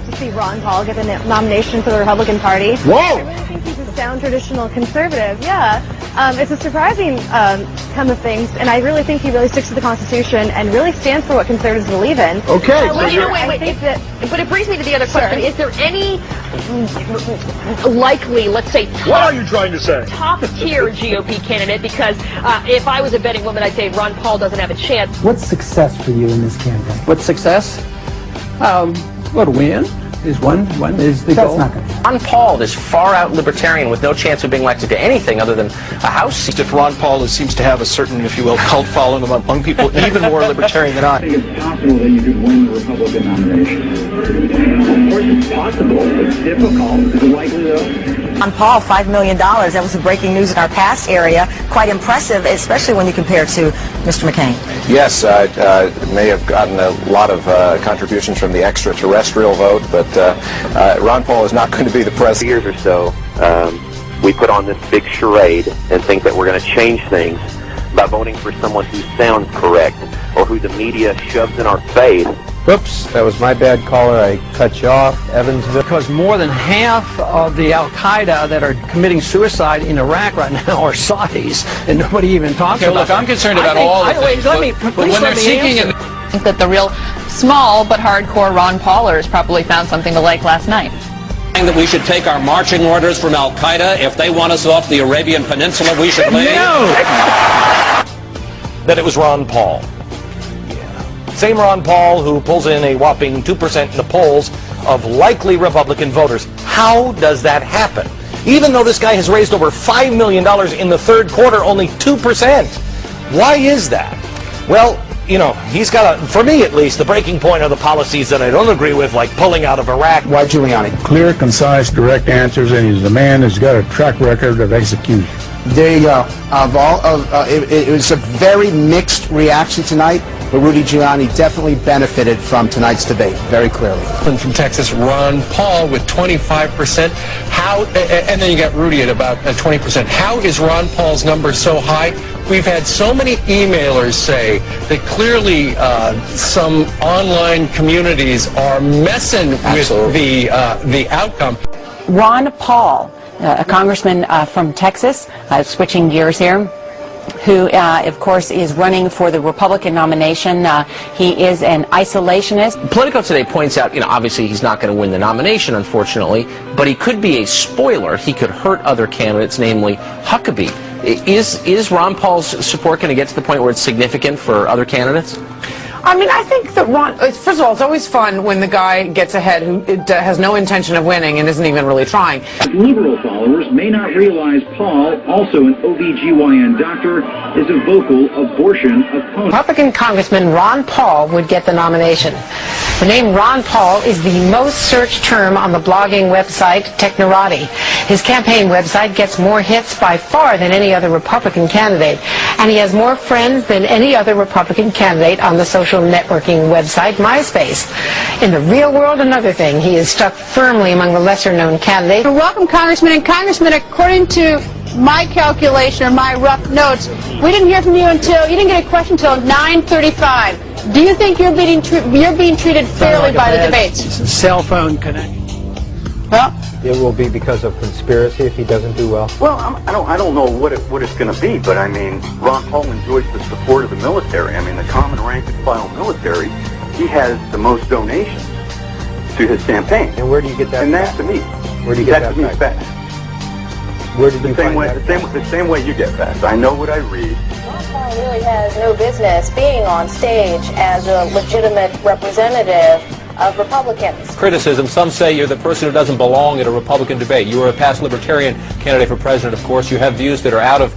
to see Ron Paul get the nomination for the Republican Party. Whoa! I really think he's a sound traditional conservative. Yeah, it's a surprising come of things, and I really think he really sticks to the Constitution and really stands for what conservatives believe in. Okay. But it brings me to the other question. Is there any likely, let's say, What are you trying to say? top-tier GOP candidate? Because if I was a betting woman, I'd say Ron Paul doesn't have a chance. What's success for you in this campaign? What's success? Well, to win is one is the goal. That's not going to happen. Ron Paul is far-out libertarian with no chance of being elected to anything other than a House seat. If Ron Paul seems to have a certain, if you will, cult following among people even more libertarian than I. I think it's possible that you could win the Republican nomination. Of course it's possible. It's difficult. Is it likely, though? Ron Paul, $5 million. That was the breaking news in our past area. Quite impressive, especially when you compare to Mr. McCain. Yes, may have gotten a lot of contributions from the extraterrestrial vote, but Ron Paul is not going to be the president. Years or so, we put on this big charade and think that we're going to change things by voting for someone who sounds correct or who the media shoves in our face. Whoops, that was my bad, caller. I cut you off. Evansville. Because more than half of the Al-Qaeda that are committing suicide in Iraq right now are Saudis, and nobody even talks about look, I'm concerned about all of this. But when they're seeking I think that the real small but hardcore Ron Paulers probably found something to like last night. That we should take our marching orders from Al-Qaeda. If they want us off the Arabian Peninsula, we should leave. No! That it was Ron Paul. Same Ron Paul who pulls in a whopping 2% in the polls of likely Republican voters. How does that happen? Even though this guy has raised over $5 million in the third quarter, only 2%. Why is that? Well, you know, he's got for me at least, the breaking point are the policies that I don't agree with, like pulling out of Iraq. Why Giuliani? Clear, concise, direct answers, and he's the man who's got a track record of execution. There you go. It was a very mixed reaction tonight, but Rudy Giuliani definitely benefited from tonight's debate, very clearly. From Texas, Ron Paul with 25%. And then you got Rudy at about 20%. How is Ron Paul's number so high? We've had so many emailers say that clearly some online communities are messing with the outcome. Ron Paul, a congressman from Texas, switching gears here, who, of course, is running for the Republican nomination. He is an isolationist. Politico today points out, obviously he's not going to win the nomination, unfortunately, but he could be a spoiler. He could hurt other candidates, namely Huckabee. Is Ron Paul's support going to get to the point where it's significant for other candidates? I mean, I think that first of all, it's always fun when the guy gets ahead who has no intention of winning and isn't even really trying. Liberal followers may not realize Paul, also an OBGYN doctor, is a vocal abortion opponent. Republican Congressman Ron Paul would get the nomination. The name Ron Paul is the most searched term on the blogging website Technorati. His campaign website gets more hits by far than any other Republican candidate, and he has more friends than any other Republican candidate on the social networking website MySpace. In the real world, another thing, he is stuck firmly among the lesser-known candidates. Welcome, Congressman. And Congressman, according to my calculation or my rough notes, we didn't hear from you you didn't get a question until 9:35. Do you think you're being treated fairly by the debates? Cell phone connection. Well, it will be because of conspiracy if he doesn't do well. Well, I don't know what it's going to be, but I mean, Ron Paul enjoys the support of the military. I mean, the common rank and file military, he has the most donations to his campaign. And where do you get that? And that's to me. Where do you get that? That's to me fast. Where did you find that? The same way you get fast. I know what I read. Ron Paul really has no business being on stage as a legitimate representative of Republicans. Criticism. Some say you're the person who doesn't belong at a Republican debate. You are a past libertarian candidate for president, of course. You have views that are out of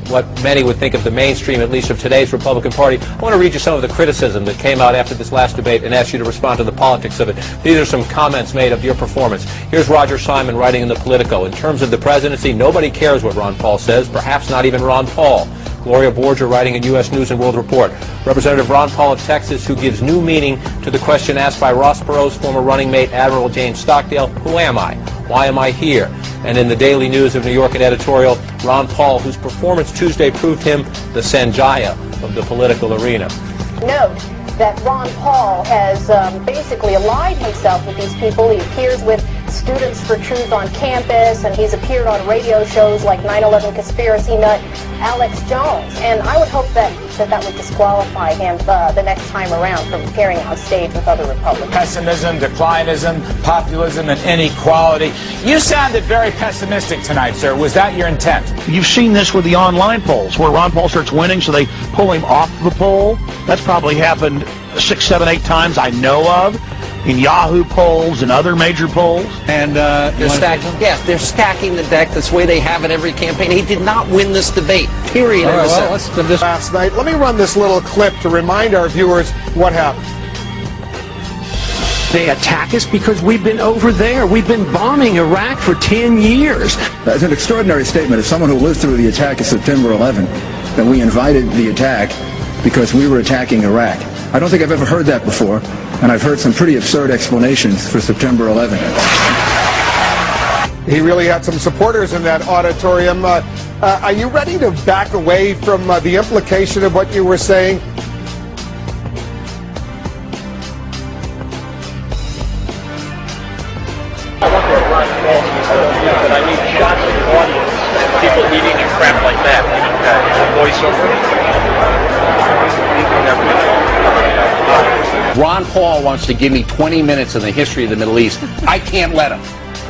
what many would think of the mainstream, at least of today's Republican Party. I want to read you some of the criticism that came out after this last debate and ask you to respond to the politics of it. These are some comments made of your performance. Here's Roger Simon writing in the Politico. In terms of the presidency, nobody cares what Ron Paul says, perhaps not even Ron Paul. Gloria Borger writing in U.S. News and World Report. Representative Ron Paul of Texas, who gives new meaning to the question asked by Ross Perot's former running mate, Admiral James Stockdale, who am I? Why am I here? And in the Daily News of New York, an editorial, Ron Paul, whose performance Tuesday proved him the Sanjaya of the political arena. Note that Ron Paul has basically allied himself with these people. He appears with Students for Truth on campus, and he's appeared on radio shows like 9/11 Conspiracy Nut Alex Jones. And I would hope that would disqualify him the next time around from appearing on stage with other Republicans. Pessimism, declinism, populism, and inequality. You sounded very pessimistic tonight, sir. Was that your intent? You've seen this with the online polls, where Ron Paul starts winning, so they pull him off the poll. That's probably happened 6, 7, 8 times I know of, in Yahoo polls and other major polls. And they're stacking. Yes, they're stacking the deck. That's the way they have it every campaign. He did not win this debate. Period. All right, well, let's do this. Last night, let me run this little clip to remind our viewers what happened. They attack us because we've been over there. We've been bombing Iraq for 10 years. That's an extraordinary statement. As someone who lived through the attack of September 11, that we invited the attack because we were attacking Iraq. I don't think I've ever heard that before, and I've heard some pretty absurd explanations for September 11. He really had some supporters in that auditorium. Are you ready to back away from the implication of what you were saying? I need shots of the audience, people eating and crap like that. Voiceover. Ron Paul wants to give me 20 minutes in the history of the Middle East. I can't let him.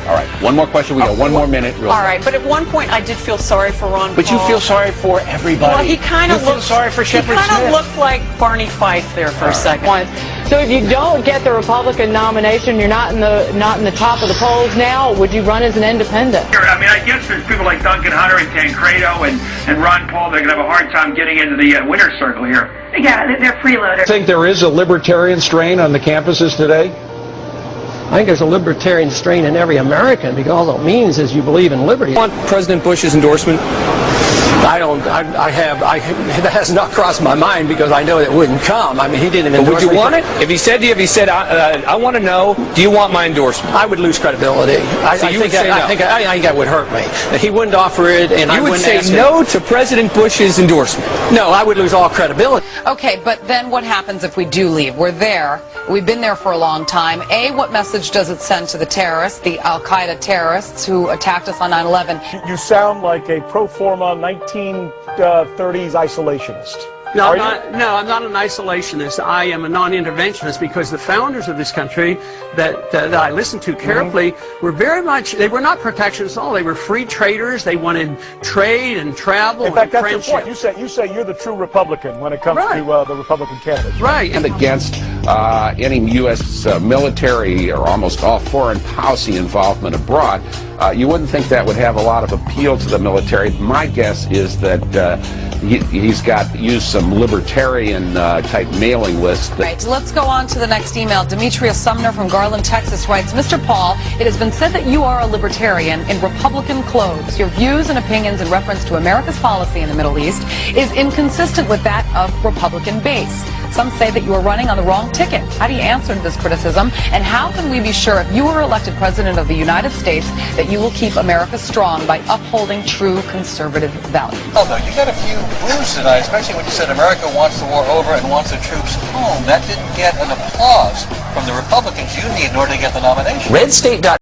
All right, one more question. We got 1 more minute. All right, but at one point I did feel sorry for Ron Paul. But you feel sorry for everybody. Well, he kind of looked sorry for Shepard He kind Smith. of looked like Barney Fife there for a second. So if you don't get the Republican nomination, you're not in the top of the polls now, would you run as an independent? I mean, I guess there's people like Duncan Hunter and Tancredo and Ron Paul that are going to have a hard time getting into the winner's circle here. Yeah, they're freeloaders. I think there is a libertarian strain on the campuses today. I think there's a libertarian strain in every American, because all it means is you believe in liberty. Want President Bush's endorsement? That has not crossed my mind because I know it wouldn't come. I mean, he didn't endorse me. Would you want it? If he said to you, I want to know, do you want my endorsement? I would lose credibility. I think that would hurt me. He wouldn't offer it, and I wouldn't say no to President Bush's endorsement. No, I would lose all credibility. Okay, but then what happens if we do leave? We're there. We've been there for a long time. A, what message does it send to the terrorists, the Al-Qaeda terrorists who attacked us on 9/11? You sound like a pro forma 1930s isolationist. No, I'm not an isolationist. I am a non-interventionist, because the founders of this country that I listened to carefully were very much, they were not protectionists at all. They were free traders. They wanted trade and travel and friendship. That's your point. You say you're the true Republican when it comes to the Republican candidates. Right. And against any U.S. military or almost all foreign policy involvement abroad. You wouldn't think that would have a lot of appeal to the military. My guess is that he's used some libertarian type mailing lists. Right, let's go on to the next email. Demetria Sumner from Garland, Texas writes, Mr. Paul, it has been said that you are a libertarian in Republican clothes. Your views and opinions in reference to America's policy in the Middle East is inconsistent with that of Republican base. Some say that you are running on the wrong ticket. How do you answer to this criticism? And how can we be sure, if you are elected President of the United States, that you will keep America strong by upholding true conservative values? Although you got a few woos tonight, especially when you said America wants the war over and wants the troops home. That didn't get an applause from the Republicans you need in order to get the nomination. Red State.